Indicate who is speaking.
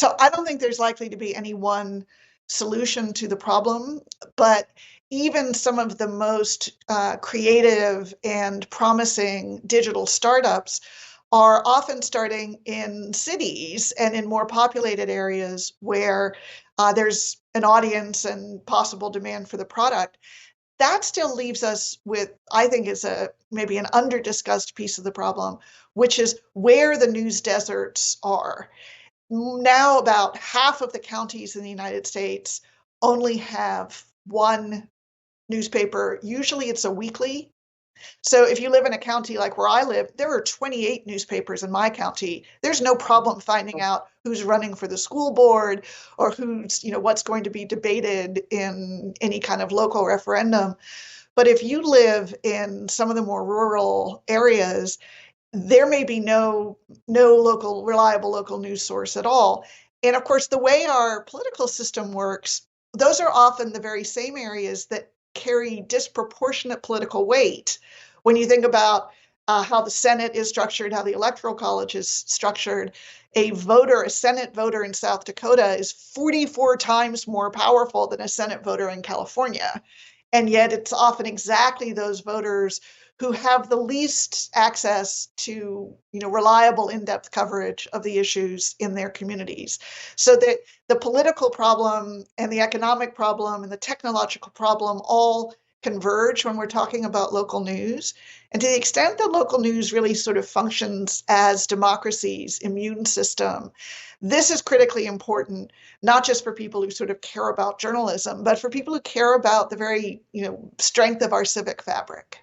Speaker 1: So I don't think there's likely to be any one solution to the problem, but even some of the most creative and promising digital startups are often starting in cities and in more populated areas where there's an audience and possible demand for the product. That still leaves us with, I think, is a maybe an under-discussed piece of the problem, which is where the news deserts are. Now about half of the counties in the United States only have one newspaper. Usually it's a weekly. So if you live in a county like where I live, there are 28 newspapers in my county. There's no problem finding out who's running for the school board or who's, what's going to be debated in any kind of local referendum. But if you live in some of the more rural areas, there may be no local reliable local news source at all. And of course, the way our political system works, those are often the very same areas that carry disproportionate political weight. When you think about how the Senate is structured, how the Electoral College is structured, a Senate voter in South Dakota is 44 times more powerful than a Senate voter in California. And yet it's often exactly those voters who have the least access to reliable in-depth coverage of the issues in their communities. So that the political problem and the economic problem and the technological problem all converge when we're talking about local news. And to the extent that local news really sort of functions as democracy's immune system, this is critically important, not just for people who sort of care about journalism, but for people who care about the very strength of our civic fabric.